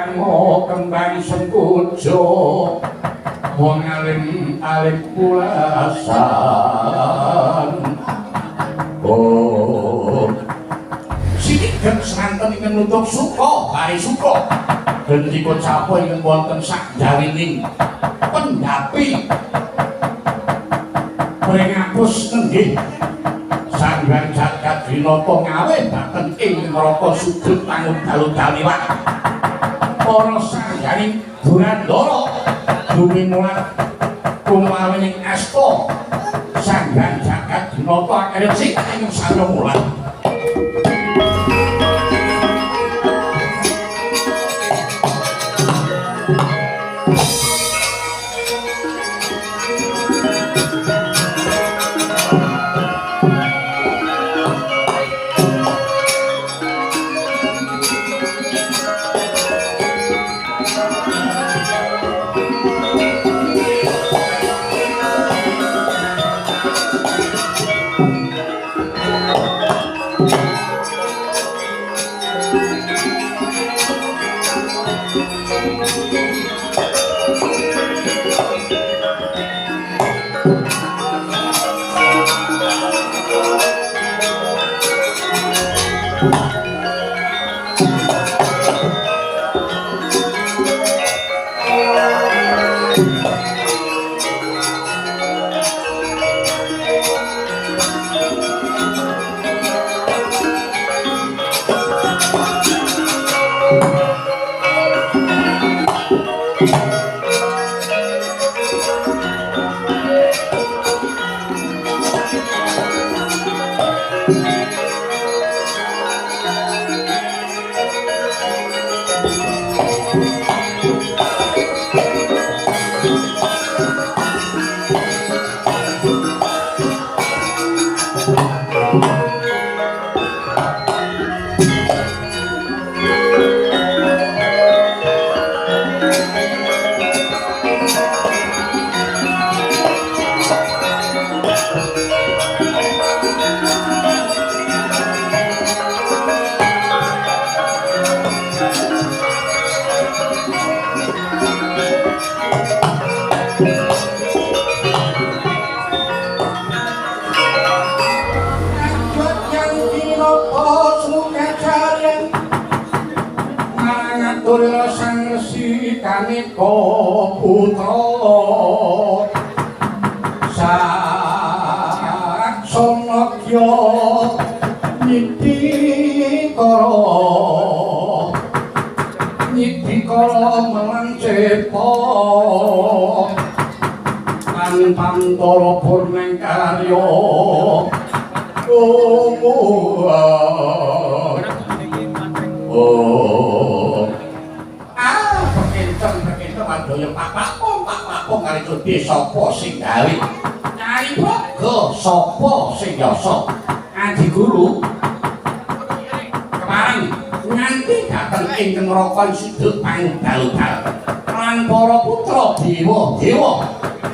wango kembang sengkujo wong alim alim pulasan oh sidik semanten ingkang nutuk suka bari suka gendika capo ingkang wonten sakjawining pendhapi pringapus nenggih Sanghyang Jagat Dinata ngawedhaken ing neraka sudut tangun dalu-daliwat para sangganing Durandara dumimulat kumawining asta Sanghyang Jagat Dinata akhire sing ing samulat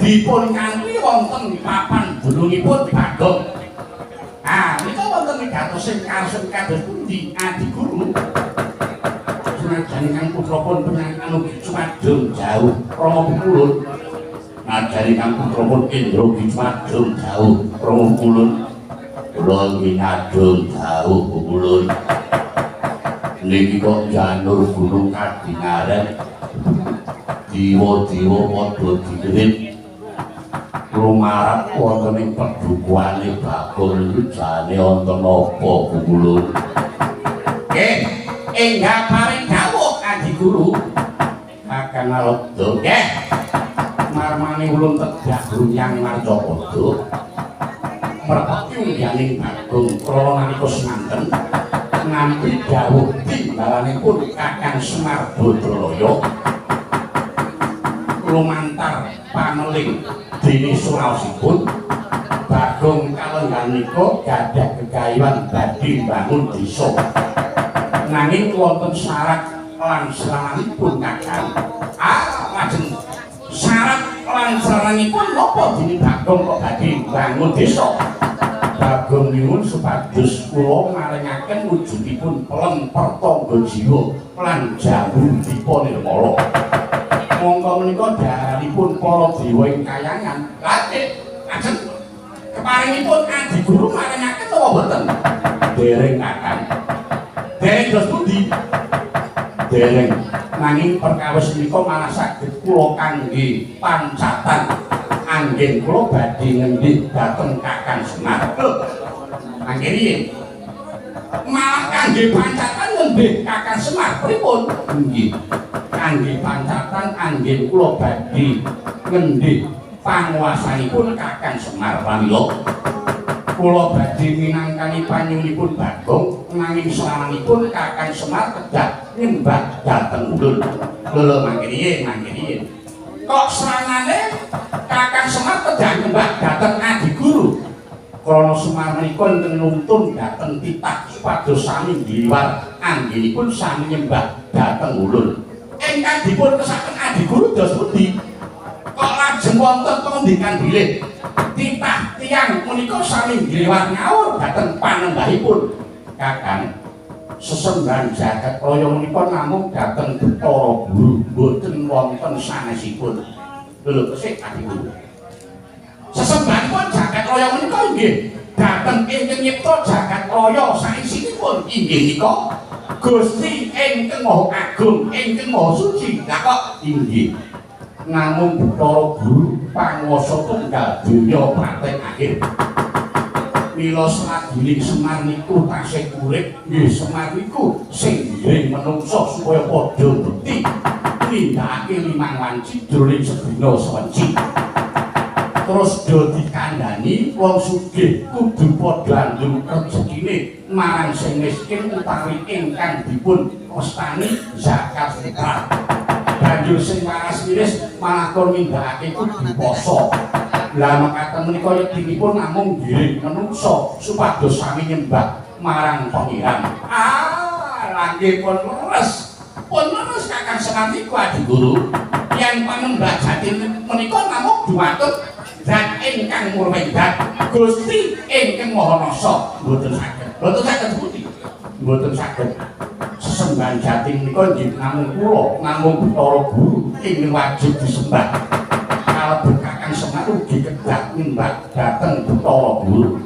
dipun kanthi wonten papan dunungipun Bagong. Nika wonten wigatos sing kasun kados pundi Adi Guru. Senajan ingkang putrapun penyangan ugi cumadung jauh Rama Pukulun. Najan ingkang putrapun Indra ugi cumadung jauh Rama Pukulun. Kula winadung jauh Pukulun. Niki kok janur gunung Kadingaren. Diwa-diwa padha dikirim lumarat wonten ing pedhukuane Bagong iki jane wonten apa Pukulun? Nggih, enggak paring dawuh Adi Guru. Kakang Alada. Nggih. Marmane ulun tegak grunyang Marcapada. Merpati undhaning Bagong kala nalika semanten nampi dawuh timbalanipun Kakang Semar Badralaya lumantar paneling dene suraosipun Bagong kalengganika gadah gegayuhan badhe mbangun desa nanging wonten syarat lan selaranipun Kakang lajeng syarat lan selaranipun napa dene Bagong kok badhe mbangun desa Bagong nyuwun supados kula maringaken wujudipun pelem pertangga jiwa lan jambu dipa nirmala. Monggo menika daharanipun para dewa ing kayangan. Lajeng ajeng keparingipun Adi Guru maringaken napa boten? Dereng Kakang. Dereng dos pundi? Dereng nanging perkawis menika malah saged kula kangge pancatan anggen kula badhe ngendhik dhateng Kakang Semar. Anggen piye? Malah kangge pancatan ngendhik Kakang Semar pripun? Nggih. Kangge pancatan anggen kula badhe ngendhik panguwasanipun Kakang Semar pramila. Kula badhe minangkani panyuwunipun Bagong nanging sawanipun Kakang Semar kedah nyembah dhateng ulun. Lho mangke piye? Kok srangane Kakang Semar kedah nyembah dhateng Adi Guru. Krana Semar menika ingkang nuntun dhateng titah supados sami ngliwat anggenipun sami nyembah dhateng ulun. Ingkang dipun kesaken Adi Guru dos pundi? Kok lajeng wonten pengendikan bilih titah tiyang menika sami ngliwat ngawur dhateng panembahipun. Kakang sesembahan jagat raya menika namung dhateng Bathara Guru, boten wonten sanesipun. Lho kesik Adi Guru. Sesembahanipun jagat raya menika inggih dhateng ingkang nyipta jagat raya sanesipun inggih nika Gusti ingkang Maha Agung, ingkang Maha Suci. Lah kok inggih namung Bathara Guru panguwasa tunggal donya prating akhir. Mila slagining Semar niku tasih urip, nggih Semar niku sing ngiring manungsa supaya padha bekti nindakake limang wanci jroning sedina sewenci. Terus do dikandhani wong sugih kudu padha andum rezekine marang sing miskin utawi ingkang dipun wastani zakat fitrah. Banjur sing waras wiris malah kon nindakake kudu poso. Lah makaten menika yektinipun namung ngiring manungsa supados sami nyembah marang Pangeran. Langgih pun leres Kakang Semar niku Adi Guru. Yen panembah jati menika namung dumateng zat ingkang murwendat Gusti ingkang Maha Nasa. Mboten saged pundi? Mboten saged. Sesembahan jati menika nggih namung kula, namung Bathara Guru ingkang wajib disembah. Kalebet Kakang Semar ugi kedah nyembah dhateng Bathara Guru.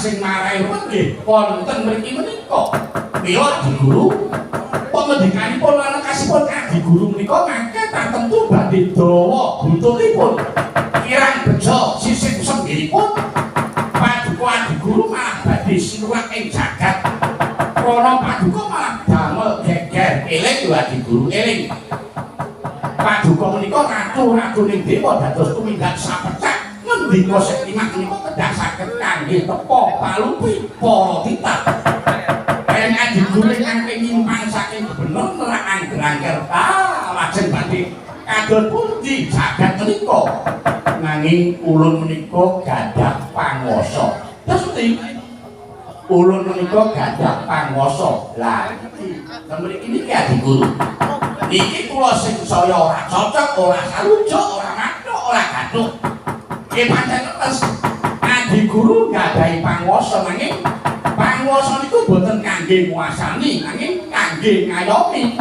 Sing marahi nggih wonten mriki menika. Mila Adi Guru pengendikanipun lan kasipun Adi Guru menika mangke tartemtu badhe dawa butuhipun kirang bejo sisih senggiripun paduka Adi Guru malah badhe sinuwak ing jagat. Krana paduka malah damel geger eling lho Adi Guru eling. Paduka menika ratu-ratuning dewa dados tumindak sapecak. Ngendika Sektimak menika kedah saged kangge tepa palupi para titah. Yen Adi Guru ingkang nyimpang saking bener nerak angger-angger lajeng badhe kadon pundi jagat menika. Nanging ulun menika gadah panguwasa. Terus pundi? Ulun menika gadah panguwasa. Lah iki mriki niki Adi Guru. Niki kula sing saya ora cocok, ora sarujuk, ora mathuk, ora gathuk. Pancen leres Adi Guru nggadhahi panguwasa nanging panguwasa niku boten kangge nguasani nanging kangge ngayomi.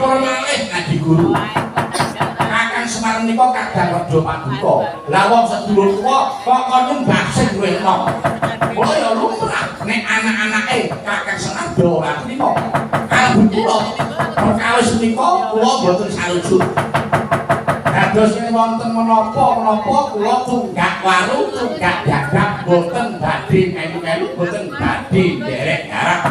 Tur malih Adi Guru Kakang Semar menika kadang rada paduka. Lah wong sedulur tuwa kok nyembah sing luwih enom. Kula ya lumrah nek anak-anake Kakang Semar do ora trima. Kalebet kula perkawis menika kula boten sarujuk. Dados yen wonten menapa kula tunggak warung, tunggak dagang boten badhe melu-melu, boten badhe nderek garap.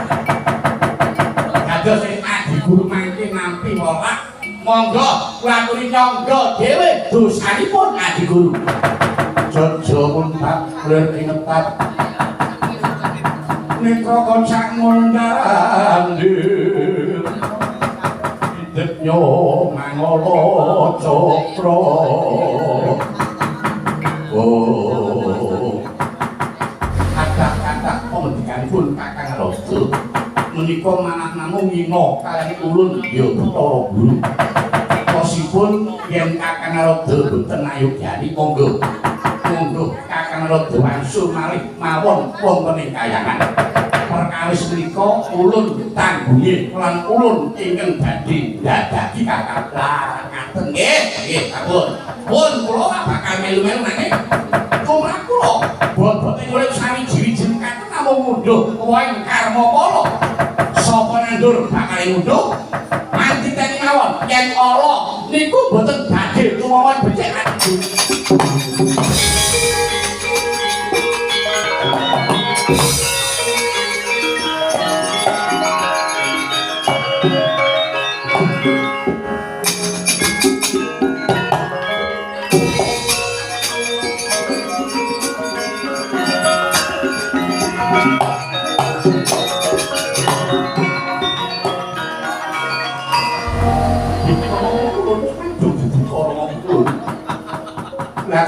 Dados yen Adi Guru mangke nampi wolak, monggo kula aturi nyangga dhewe dosanipun Adi Guru. Jaja muntak lir inetat. Netra kocak mundarandir. Ditnya mangala cakra. Kathah-kathah pengendikanipun Kakang Raja menika manah namung ngina kaliyan ulun ya Bathara Guru. cariyosipun yen Kakang Rada boten ayugyani monggo Kakang Rada wangsul malih mawon wonten ing kayangan. Perkawis menika ulun tanggunge lan ulun ingkang badhe ndadaki Kakang ngaten nggih pun kula bakal melu-melu nanging tumrap kula boten urip sawiji-wiji katen namung mundhuh wae karma pala sapa nandur bakal mundhuh mantiteni mawon yen Allah niku boten badhe tumawan becik lah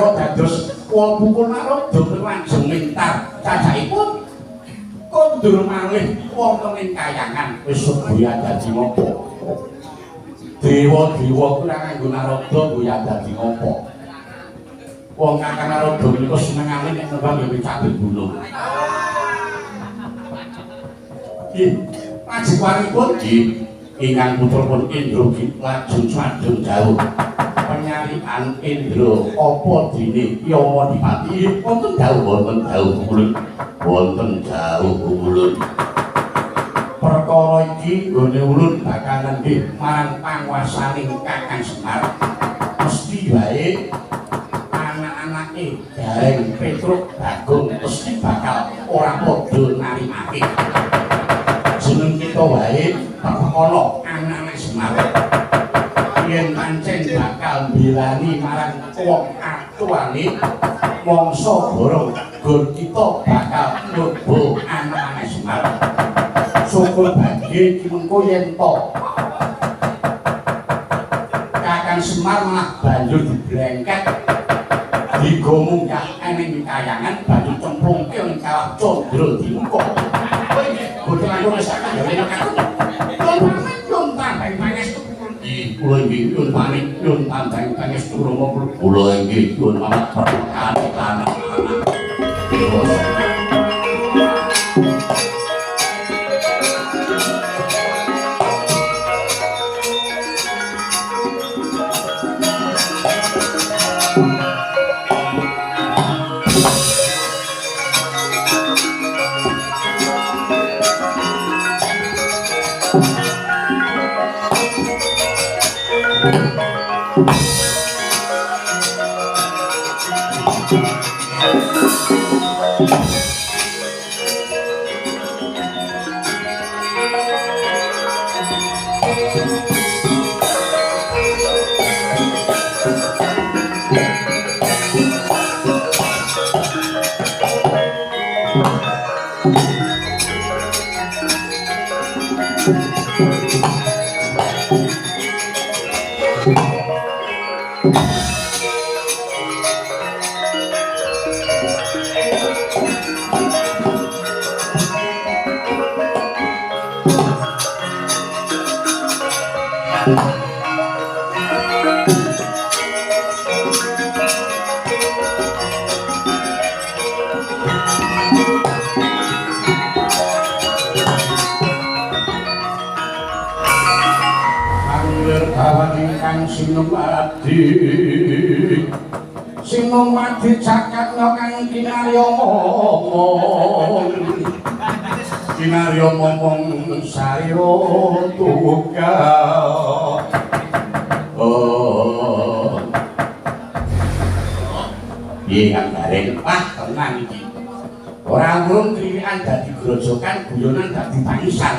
kok dados wong bukul Narada langsung mintar cacahipun kondur malih wonten ing kayangan wis boya dadi ngopo dewa-dewa kula kanggo Narada boya dadi ngopo wong Kakang Narada niku senengane nek nembang ya cabul gunung nggih pajiwanipun nggih ingkang putrapun Indra lajeng sadhun jauh penyarian Indra apa dene Yamadipati wonten dawuh wonten jauh ulun perkara iki nggone ulun bakalan nggih marang panguwasaning Kakang Semar mesti wae anak-anake Gareng Petruk Bagong mesti bakal ora padha narimake jeneng kita wae ana anak-anak Semar yen pancen bakal mbelani marang wong atuane mangsa borong gur kita bakal nyoba anak-anak Semar syukur badhe mengko yen to Kakang Semar malah banjur dibrengket digomong ning kayangan banjur cemplungke ning kawah Candra Dimengko boten anggo masakan ya nek yun tambang pangestu kula inggih yun tambang pangestu Rama kula inggih yun anak perkataan tanah Sinumadi cakatna kang kinarya momong kinarya momong sarira tunggal piye kang Gareng wah tenang iki ora urung kriwikan dadi grojokan guyonan dadi tangisan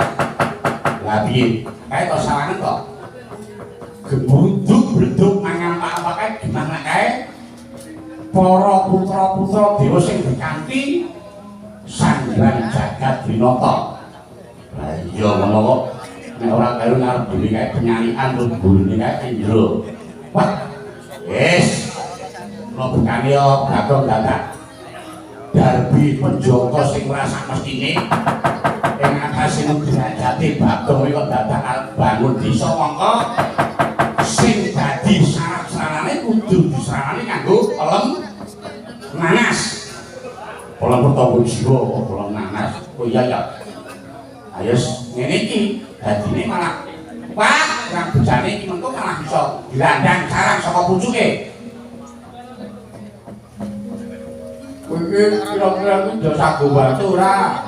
lha piye kae to sawangen to gebruduk-bruduk mangampak-ampake gimana kae para putra-putra dewa sing dikanthi sanggan jagat dinata. Lah iya ngono kok nek ora karo arep dhewe kae penyalian terus burine kae njero. Wah. Wis. Mlebu kaniya Bagong dadak. Darbi penjaka sing rasa mestine ing atasing derajate Bagong kok dadak bangun desa mongko sing utawa jiwa kula nanas. Oh iya ya. Ayo ngene iki dadine malah wah, nang bejane iki mengko malah bisa dilandang sarang saka pucuke. Kowe kira-kira iki do sago batu ora?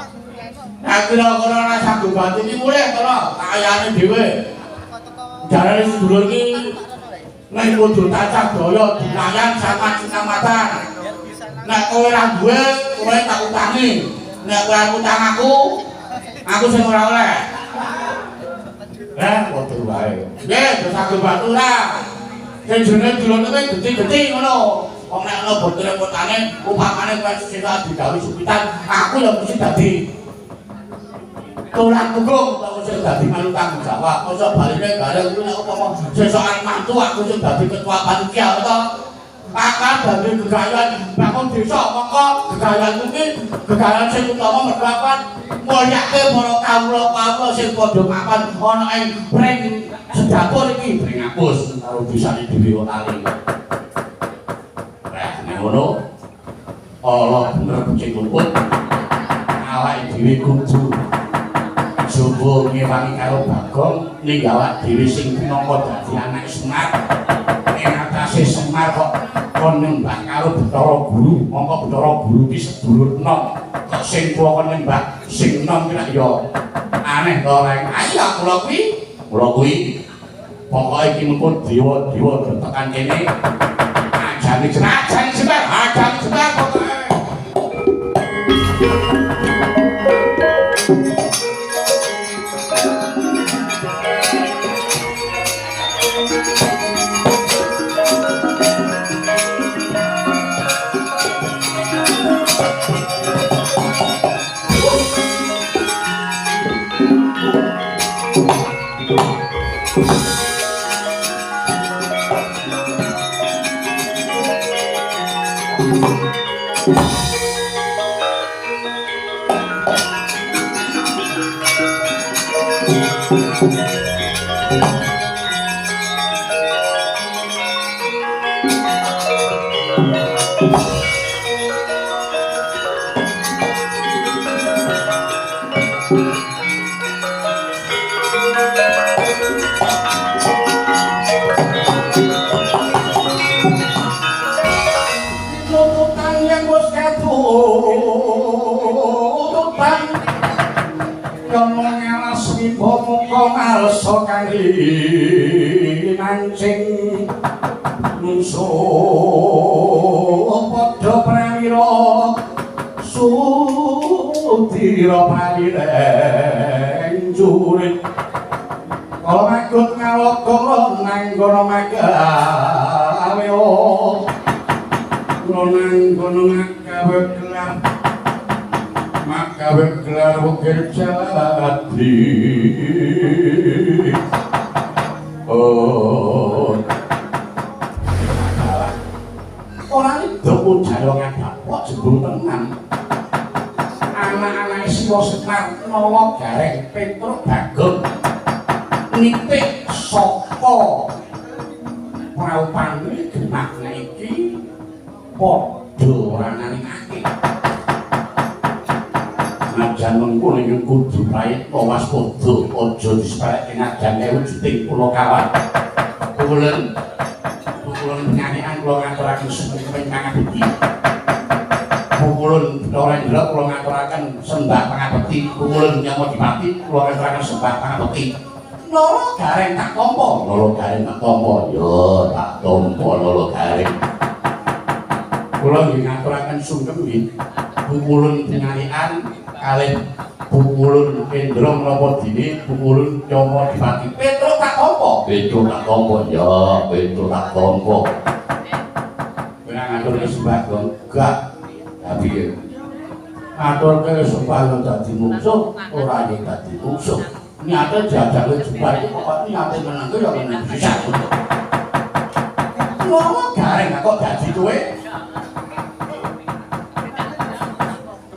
Nah kira-kira ora sago batu iki mulih to lho, kayane dhewe. Jarane sedulur iki nek kudu tacah daya dilayan sama sinamatan. Nek kowe ora duwe, kowe tak utangi. Nek kowe utang aku sing ora oleh. Padha wae. Nggih, sago batu ora. Sing jenenge dulune kuwi gede-gede ngono. Wong nek ana botole potane, upamane kowe sira digawe supitan, aku ya mesti dadi tulang punggung utawa sing dadi manut tanggung jawab. Mosok baline bareng kuwi nek upama sesokan mantu aku sing dadi ketua panitia to. Akan dadi gegayan bangun desa mongko gegayan kuwi gegayan sing utama mergapan mulyake para kawula-kawula sing padha mapan ana ing pring sedapur iki pring apus karo desane dhewe ali. Lah nek ngono ala bener kucing luput awake dhewe kudu coba ngewangi karo Bagong ning awak dhewe sing minangka dadi anak Semar. Ing atase Semar kok kon nyembah karo Bathara Guru, mongko Bathara Guru ki sedulur enom. Kok sing tuwa kon nyembah sing enom ki ya aneh to reng. Ayo kula kuwi pokoke iki mengko dewa-dewa tekan kene ajane Semar pokoke. Nancing musuh padha prawira sudira palireng jurit kala makut ngalokara nang kono magawe magawe gelar ukir jati. Orang itu ujarangan bapak jebul tenan. Anak-anak Siwa Semar mawa gareng Petruk Bagong nitik saka praupane genakne iki padha ora naringake. Najan mengko ning kudu pait waspada aja dispareke nadane wujuding kula kawan. Pukulun penyanyian kula ngaturaken sembah pangabekti. Pukulun Bathara Indra kula ngaturaken sembah pangabekti. Pukulun Nyamodipati kula ngaturaken sembah pangabekti. Loro gareng tak tampa, yo tak tampa loro gareng. Kula nggih ngaturaken sungkem nggih. Pukulun penyanyian kalih Pukulun Indra menapa dene Pukulun Nyamodipati. Petruk tak tampa, ya Petruk tak tampa. Ora ngaturke sembah gak. Tapi ngaturke sembah dadi mungsuh, ora yen dadi mungsuh. Niate jajale jubah iki kok niate menengke ya meneng bisa. Ngono gareng kok dadi kowe.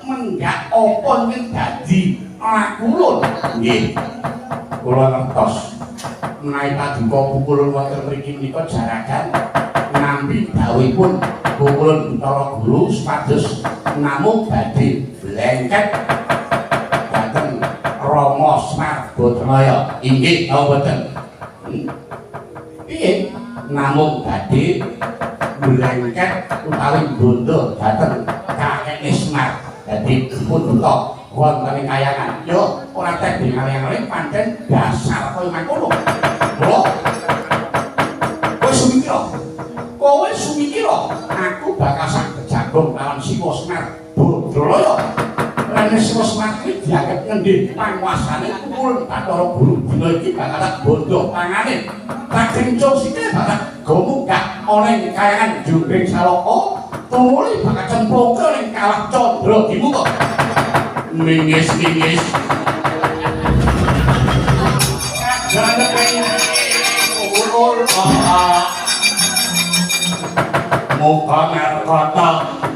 Menggak apa ning dadi lakulun. Nggih. Kula ngertos menawi paduka Pukulun wonten mriki menika jaragan nampi dawuhipun Kulun Bathara Guru supados namung badhe blengket dhateng Rama Semar Badraya. Inggih napa boten? Piye? Namung badhe blengket utawi bondo dhateng kakekne Semar. Dadi pun buta wonten ing kayangan. Yo ora teh dingalih-alih pancen dasar kaya mangkono. Lho. Kowe sumikira aku bakal saged jagung lawan Siwa Semar Badraya. Lan Siwa Semar iki dianggep ngendhi panguasane Kulun Bathara Guru dina iki bakal tak bondo pangane. Tak kencung sikile bakal gomunggah ana ing kayangan Jumbring Saloka. Tumuli bakal cemplungke ning kawah Candra Dimuka. Mingis-mingis. Jangan ulur muka merkota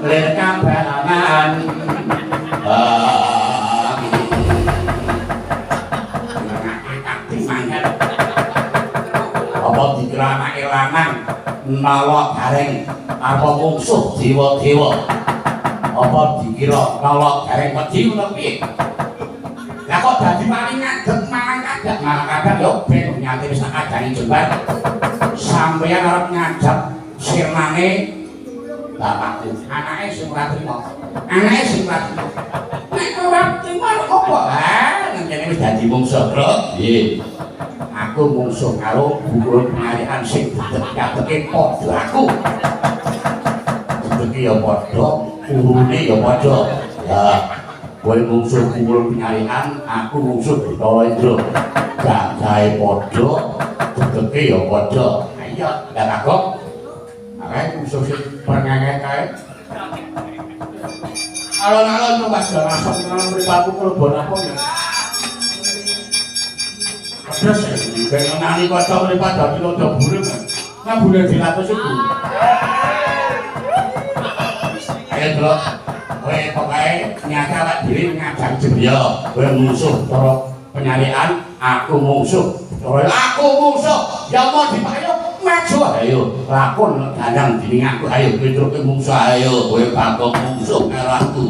lir kabanan. Apa dikira anake lanang nala gareng apa mungsuh dewa-dewa? Apa dikira nala gareng wedi ngono piye? Lah kok dadi paling ngadeg malah kadang yo ben nyate wis tak kadang jembar. Sampeyan arep ngajak sirnane bapakku, anake sing ora trima. Anake sing ora trima. Nek ora trima apa? Nang kene wis dadi mungsuh, Bro. Nggih. Aku mungsuh karo Guru Pengalihan sing dedek-dedeke padha aku. Dedeke ya padha, urune ya padha. Ya, kowe mungsuh Guru Pengalihan, aku mungsuh Bathara Indra. Gagahe padha, dedeke ya padha. Ayo, ndak takok. Arek mungsuh sing pengenget kae. Alon-alon to Mas Darasok nang mripatku kelebon apa ya? Terus kayak nani kocok mripat dadi lodo burung. Ngabune dilatus iku. Ayo, Bro. Kowe pokoke nyata awak dhewe ngajak Jemya. Kowe mungsuh cara penyarian, aku mungsuh. Aku mungsuh. Ya mau dipayung maju ayo. Lakon gandang dening aku ayo kowe terus mungsuh ayo. Kowe bakal mungsuh karo aku.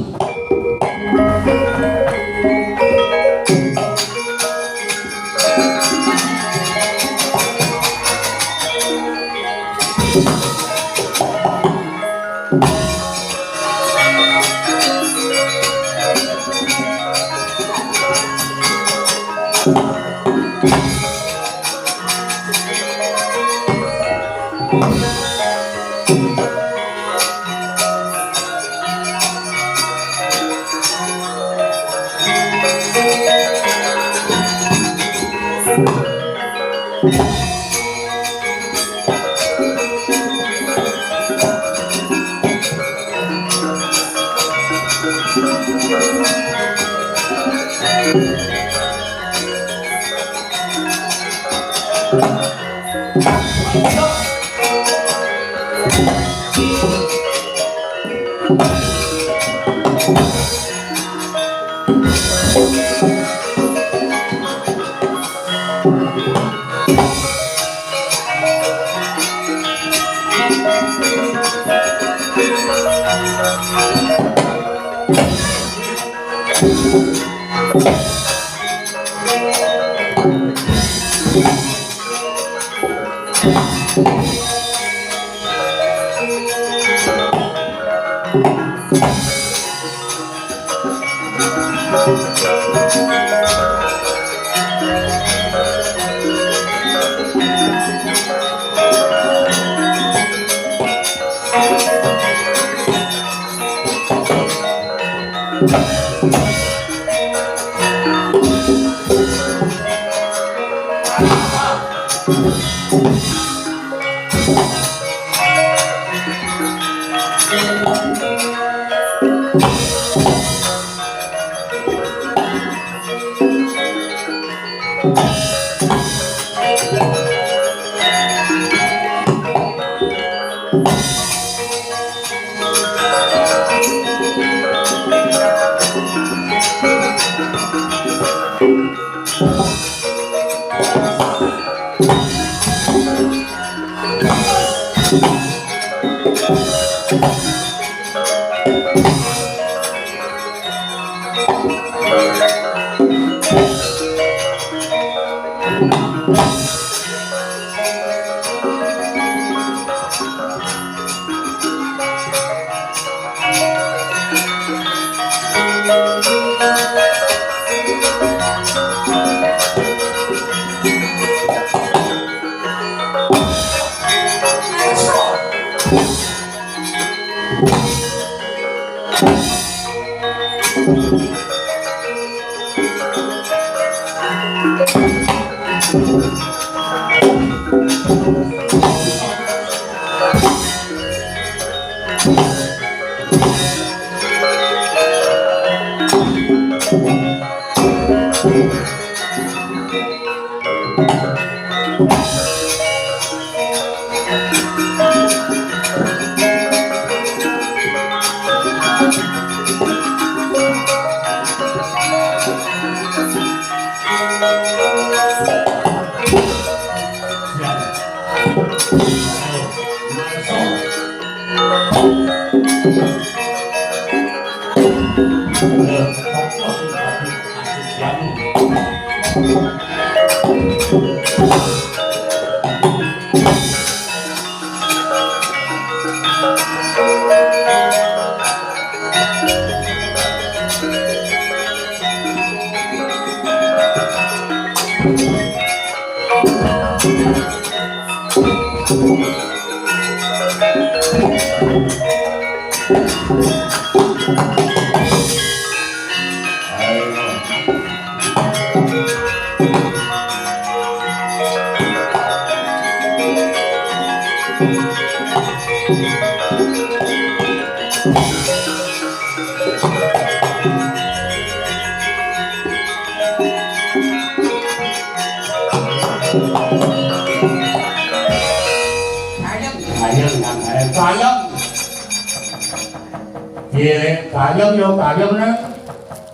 Gayeng yo gayeng nek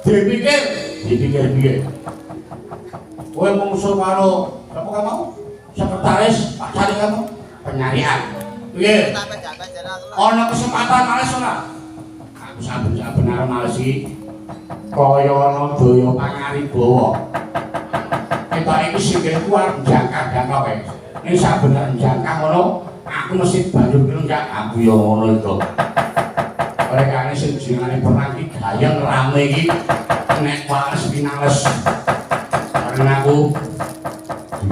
dipikir piye. Kowe mungsuh karo apa kamu? Sekretaris Pak Cari kamu penyarian. Piye? Ana kesempatan males ora? Aku saben-saben arep males iki kaya ana daya pangaribawa. Ketok iki sikilku arep jangkah-jangkah wae. Nek saben jangkah ngono aku mesti banjur nglunjak aku yo ngono itu. Rekane sing jenenge perang iki gayeng rame iki nek waes pinales. Karena aku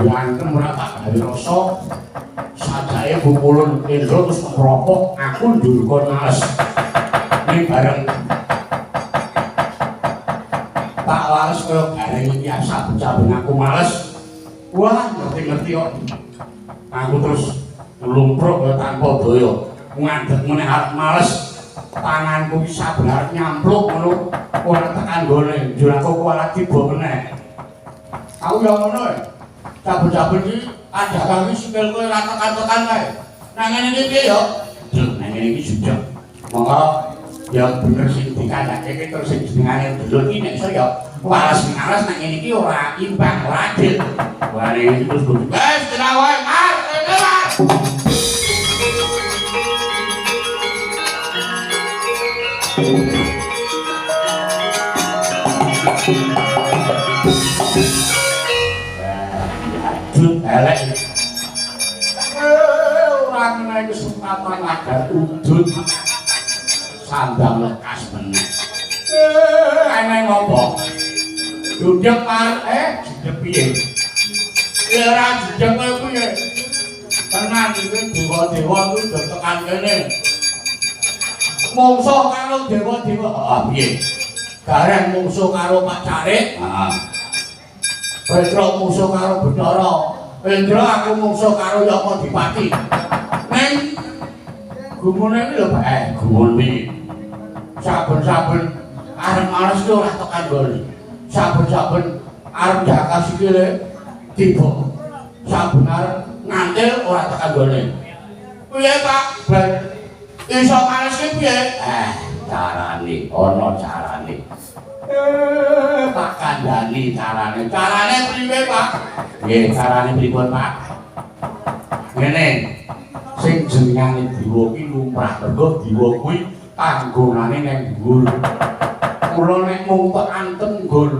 diantem ora tak gawe rasa sajake bukulun endro terus ngerokok aku ndurkon males. Ini bareng tak wales kaya gareng iki saben-saben aku males. Wah, ngerti-ngerti kok. Aku terus ngelumpruk kaya tanpa daya. Ngadeg meneh arep males. Tanganku iki saben arep nyampluk ngono ora tekan gone njur aku kuwalat tiba meneh. Aku yo ngono ya. Saben-saben iki ada kami sikilku ora tekan-tekan kae. Nang ngene iki piye yo? Nang ngene iki jujur. Monggo ya bener sing dikandhake iki terus sing jenengane dulur iki nek iso ya waras nang ngene iki ora imbang ora adil. Wah iki terus kudu. Wes tenang wae, Mas. Jut elek ora menehi kesempatan agar udut sandang lekas meneh ana ngopo jujug jujug piye ora jujug kowe piye tenan iki dewa-dewa kuwi do tekan kene mungsuh karo dewa-dewa piye gareng mungsuh karo Pak Carik Petro mungsuh karo Bathara. Indra aku mungsuh karo Yamadipati. Ning gumune iki lho, gumun iki. Saben-saben arep males ki ora tekan gone. Saben-saben arep jakar sikile tiba. Saben arep ngantil ora tekan gone. Piye Pak? Ben iso males ki piye? Carane, ana carane. Tak kandhani carane. Carane priwe, Pak? Nggih, carane pripun, Pak? Ngene. Sing jenengane dewa ki lumrah mergo dewa kuwi panggonane ning dhuwur. Mula nek mung tek antem nggon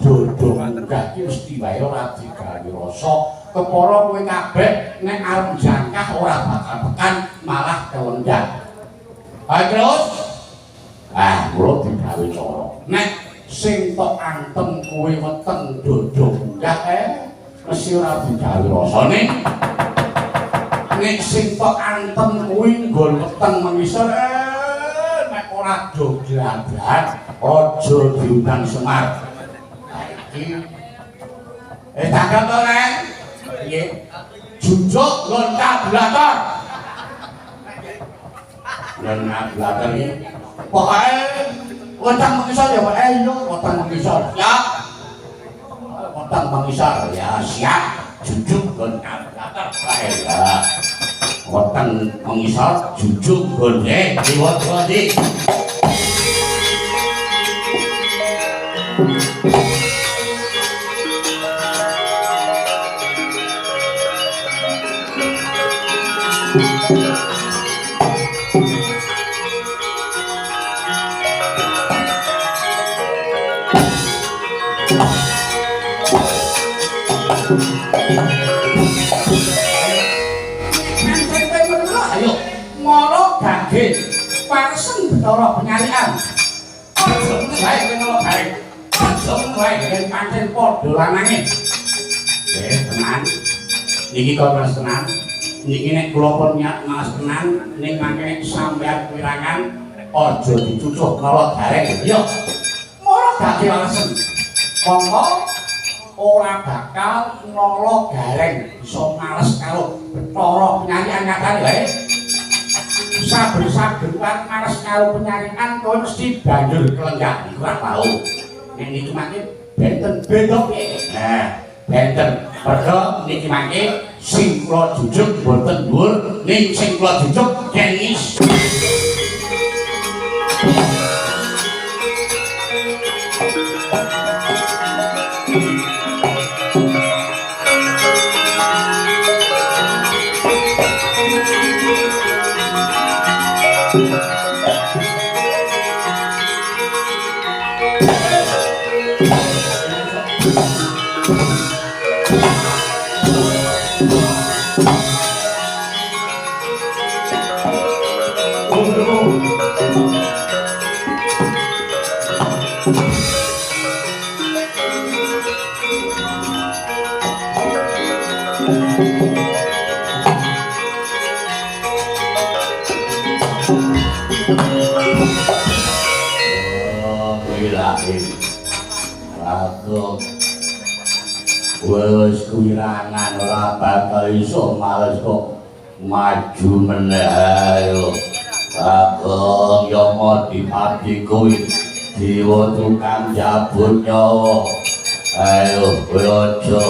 dodo munggah ki mesti wae ora digawe rasa. Diwasa kepara kowe kabeh nek arep jangkah ora bakal tekan malah kelendang. Terus kula digawe cara nek sing tok antem kowe weteng dodo munggah mesti ora digawe rasane. Nek sing tok antem kuwi nggon weteng mengisor nek ora do gladak aja diundang Semar. Iki takon to Len. Nggih. Jujuk loncat blatar. Loncat iki. Pokoke weteng mengisor ya Pak. Iya, weteng mengisor. Ya. Weteng mengisor ya siap. Jujuk loncat blatar. Baiklah. Weteng mengisor jujuk gonde diwot-woti. Parsen Bathara Penyarian. Aja wae kena bae. Aja wae yen pancen padha lanange. Tenan. Niki kok mas tenan. Niki nek kula pun niat mas tenan ning mangke sampeyan wirangan aja dicucuk nolak gareng. Yo. Ora dadi alasan. Monggo ora bakal nolak gareng bisa males karo Bathara Penyarian nyatane wae. Saben-saben kan males karo penyarian kowe mesti banjur kelenggang iku ora tau. Nek niki mangke benten bedoke. Nah, benten padha niki mangke sing kula jujuk boten dhuwur ning sing kula jujuk kengis. Wes kuwirangan ora bakal iso males kok maju meneh ayo. Kakang Yama Dipati kuwi jiwa tukang jabut nyawa. Ayo kowe aja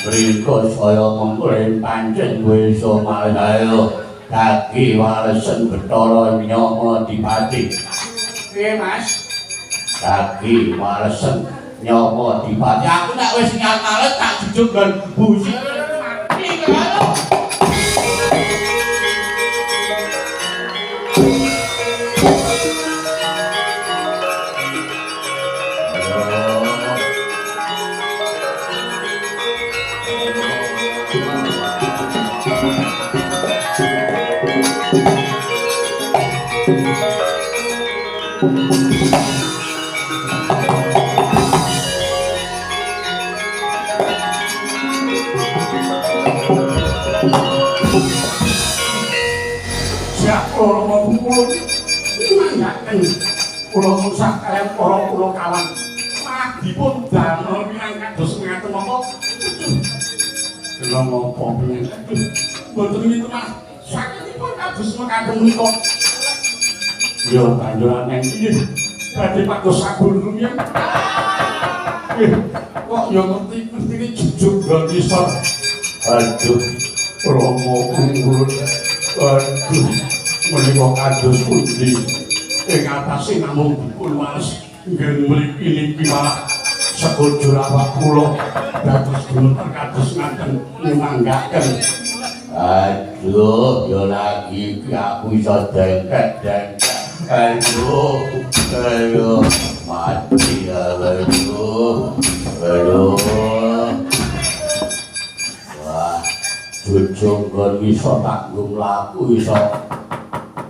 mriko saya mengklaim pancen kowe iso males ayo. Kaki walesen Bathara Yama Dipati. Piye Mas? Kaki walesen Yama Dipati. Aku nek wis nyal males tak jujuk nggon busi mati karo. Kula musak kalian para kula kawan madipun damel mirang kados ngaten mongko kula ngopo pinten mboten niku Mas sakitipun kados mekaten menika yo banjuran neng piye badhe pados sabun rumiyin kok yo ngerti jujuk nggon isor aduh Romo unggul aduh menika kados pundi ing atase namung dipun wales nggih mriki niki malah sekujur awak kula dados gumeter kados ngaten nyemanggaken. Aduh yo lagi iki aku iso dengket-dengket. Aduh ayo mati aduh jonggon iso tak nglaku iso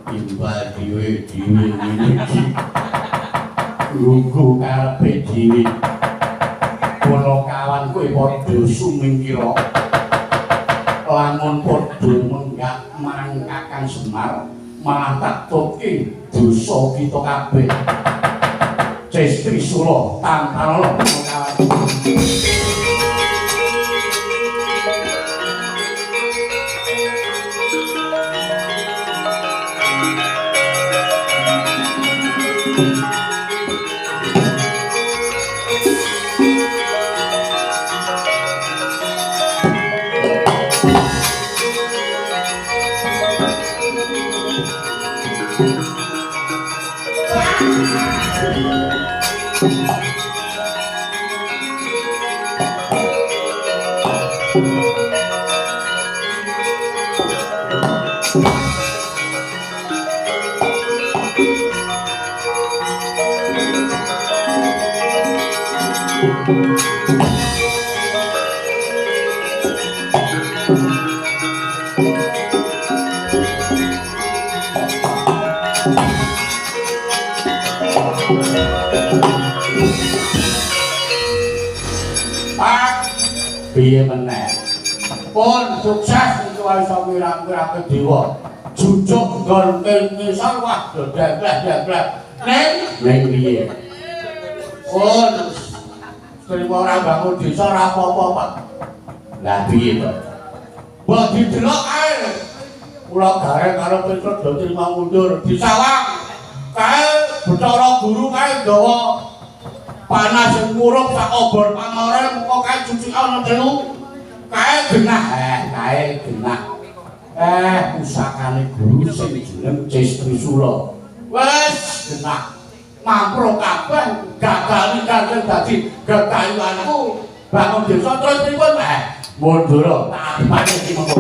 timbal dhewe iki lungguh karepe dhewe kono kawan kowe padha sumingkira lamun padha menggak marang Kakang Semar malah tak toke dosa kita kabeh Cestri Sura tanpa ana kawan piye meneh pun sukses iso iso mirang-mirang dewa jujuk nggon ngisor wah deglek-deglek ning piye pun terima ora bangun desa ora apa-apa Pak lah piye to mbok didelok ae kula gareng karo Petruk do terima mundur disawang kae Bathara Guru kae nggawa panas sing murup sak obor pamore muka kae cucuk ana telu kae genah kae genah pusakane guru sing jeneng Cestri Sura wis genah mampro kabeh gagali kanthi dadi gegayuanku bangun desa terus pripun mundur tak adipane iki monggo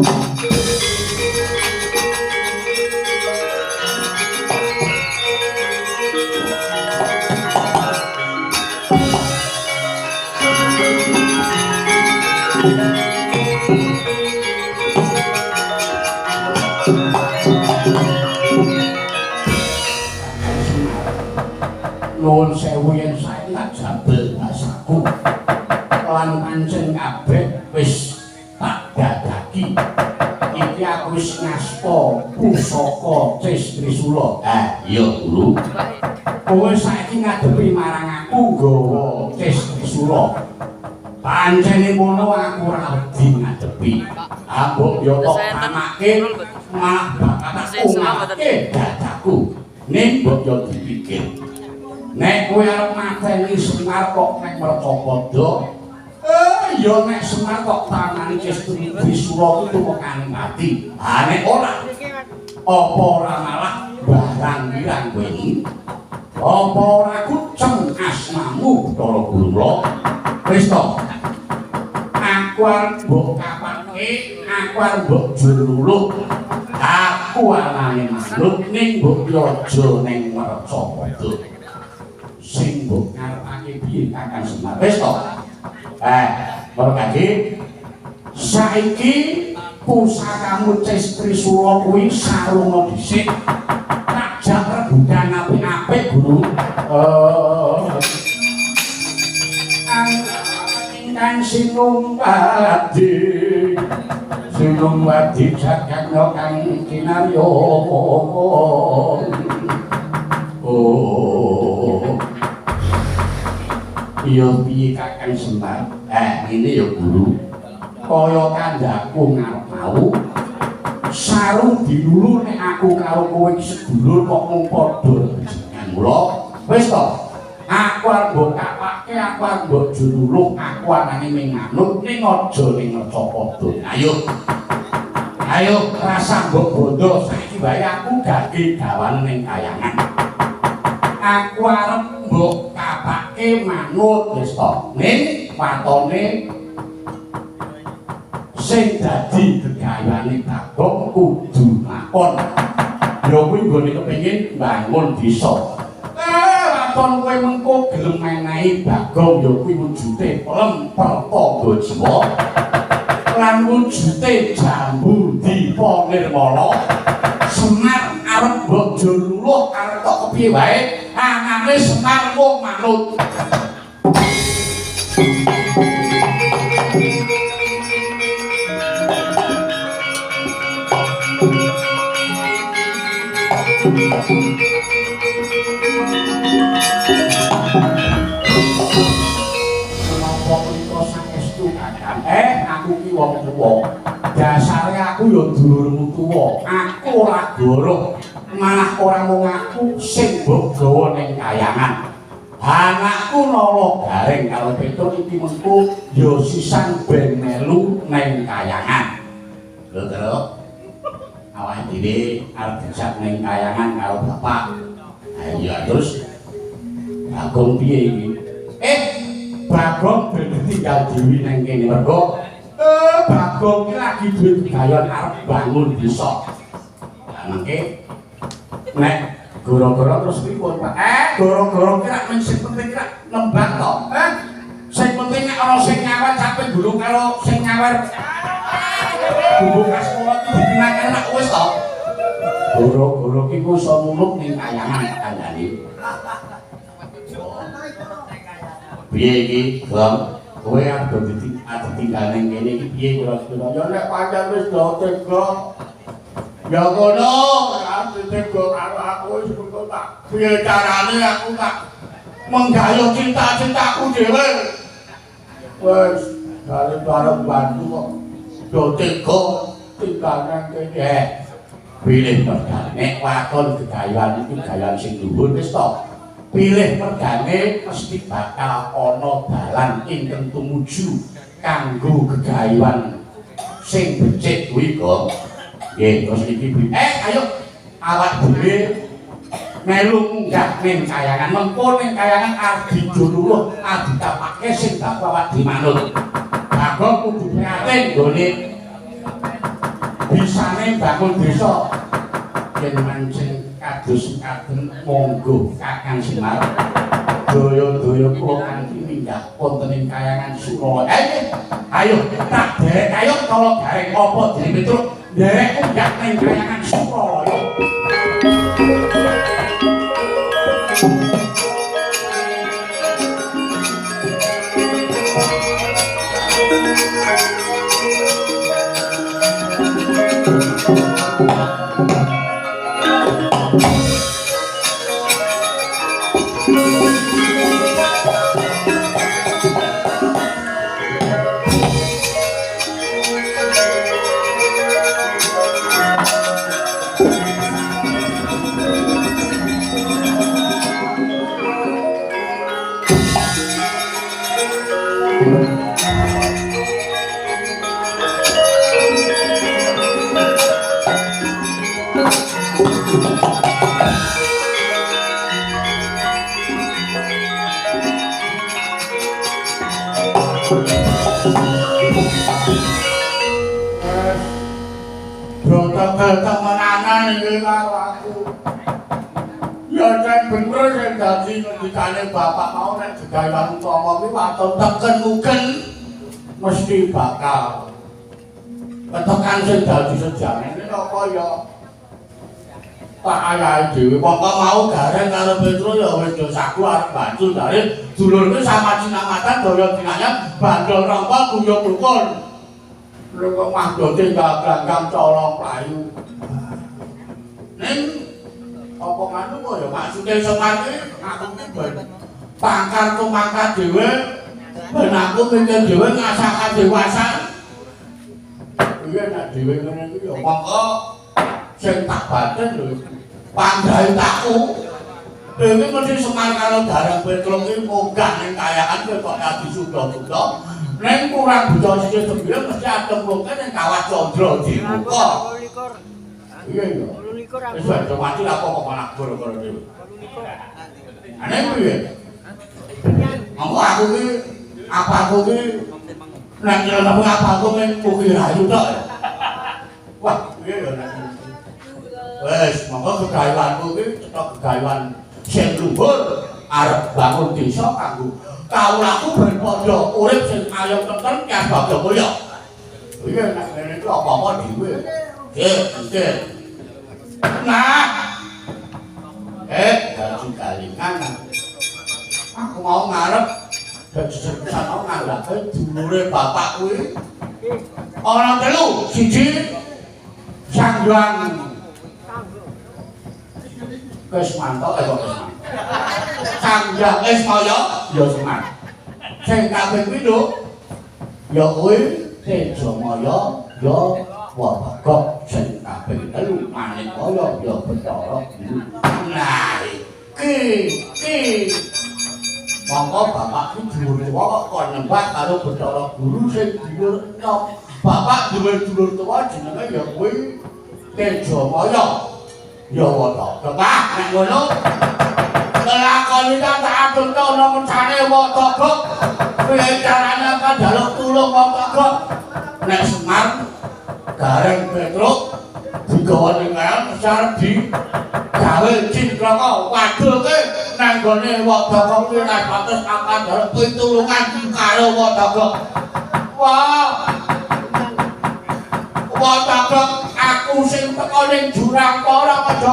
nuwun sewu yen sae tak jabel basaku lan pancen kabeh wis tak dadaki iki aku wis ngasta pusaka Cestri Sura iya Guru kowe saiki ngadepi marang aku nggawa Cestri Sura pancene ngono aku ora wedi ngadepi ambok yo tok anake malah bakal ngake dadaku ning mbok yo dipikir nek kowe arep mateni Semar kok nek Mercapada ya nek Semar kok tangani Cestri Sura itu mekane mati nek ora apa ora malah barang wirang kowe iki apa ora kuceng asmamu Bathara Guru wis to aku arep mbok kapake aku arep mbok jululuh aku anane manuk ning mbok raja ning Mercapada sing mbok ngarepake piye Kakang Semar wis to mergane saiki pusakamu Cestri Sura kuwi sarunga dhisik tak jak rebutan apik-apik Guru ingkang sinungkadi jagana kang kinarya iya piye Kakang Semar ngene ya Guru kaya kandhaku ngarep mau sarung dilulu nek aku karo kowe sedulur kok mung padha jenengan mula wis to aku arep mbok kapake aku arep mbok jululuh aku anane ning manut ning aja ning Mercapada ayo rasa mbok bondo saiki wae aku gage gawane ning kayangan aku arep mbok kapake manut wis to ning watone sing dadi gegayane Bagong kudu lakon ya kuwi nggone kepengin bangun desa waton kowe mengko gelem menehi Bagong ya kuwi wujude lem pertanda jiwa lan wujude jambu dipa nirmala Semar arep bojo luluh arep tok kepiye wae angane Semar mung manut aku ki wong tuwa. Dasare aku ya dulurmu tuwa. Aku ora goroh. Malah ora mung aku sing mbok gawa ning kayangan. Anakku nala garing karo Petruk iki mengko ya sisan ben melu ning kayangan. Lho, Tru. Awake dhewe arep dijak ning kayangan karo bapak. Ayo terus Bagong piye iki? Bagong ben tinggal dhewe ning kene mergo Bagong ki lagi duwe kegayon arep bangun desa. Lah mengke nek goro-goro terus pripun, Pak? Goro-goro ki rak sing penting rak nembang to. Sing penting nek ana sing nyawar capek gulung karo sing nyawar. Bubuk sekolah ki dikenaken nek wis to. Goro-goro ki ku iso muluk ning kayangan kandhane. Piye iki, Bang? Kowe ado ditinggal ning kene iki piye kira-kira? Ya nek pancen wis do tega. Ya ngono, arep tega karo aku wis mengko tak. Piye carane aku tak menggayuh cinta-cintaku dhewe. Wis bareng bantu kok. Do tega tinggal nang kene. Pilih mergane nek wakon gegayuhan iki gayuhan sing dhuwur wis to. Pilih mergane mesti bakal ana dalan ingkang tumuju kanggo gegayuhan sing becik kuwi kok. Nggih, terus iki ayo awak dhewe melu munggah ning kayangan. Mengko ning kayangan arep dijuluh aditapake sing bapak awak dimanut. Bagong kudu prihatin nggone bisane bangun desa. Yen mancing kados kadhen monggo Kakang Semar daya-daya kula kanthi minggah wonten ing kayangan Surala. Ayo tak derek ayo kala garing apa dene Petruk derek munggah ning kayangan Surala. Temenanan iki karo aku. Ya jan bener sing dadi ngendikane bapak mau nek gegayuhan utama kuwi waton teken-teken mesti bakal tekan sing dadi sejane apa ya tak ayahe dhewe pokok mau gareng karo Petruk ya wis dosaku arep bantu dari dulurku sama cinamatan daya dinanya bandol rompo guyub rukun. Lha kok mahdote gagang colong playu. Ning apa nganu kok ya maksude Semar iki aku ki ben pangkat tumangkat dhewe ben aku mikir dhewe ngasah dewasa. Iya nek dhewe ngene iki ya monggo sing tak baten lho pandai takku. Dhewe mesti Semar karo Gareng Petruk iki munggah ning kayangan kok ati suda-suda. Ning kurang bisa sithik sembilan mesti adem mungkin ning kawat Candra dibuka. Iya iya. Wis aja mati apa kok malah gara-gara dhewe. Ane piye? Aku ki apa aku ki nek kira apa aku men kuwi rayu tok. Wah, piye ya nek. Wes, monggo gegayuhanku ki cetok gegayuhan sing luhur arep bangun desa kanggo kawulaku ben padha urip sing ayo teken Kyai Bagong Mulya. Iya nek ngene iki apa-apa dhewe. Nggih. Nah. Baju galingan. Aku mau ngarep dadi sepisan aku nganggake dulure bapak kuwi. Ana telu, siji Sanghyang Kesmanto kok Kesmanto. Sanghyang Esmaya ya Semar. Sing kabeh kuwi lho ya kuwi Tejamaya ya Wataka sing kabeh telu Manikaya ya Bathara Guru. Nah iki monggo bapak iki dhuwur tuwa kok kon nembah karo Bathara Guru sing dhuwur enom. Bapak dhuwur tuwa jenenge ya kuwi Tejamaya ya Wataka. Nek ngono lakon iki tak aturke ana mencane Wataka. Piye carane kan jaluk tulung Wataka. Nek Semar gareng Petruk digawa ning kae sarep di gawe cinkraka wadulke nang gone Wataka kuwi nek patus akan jaluk pitulungan karo Wataka. Wah. Wataka aku sing teko ning jurang para aja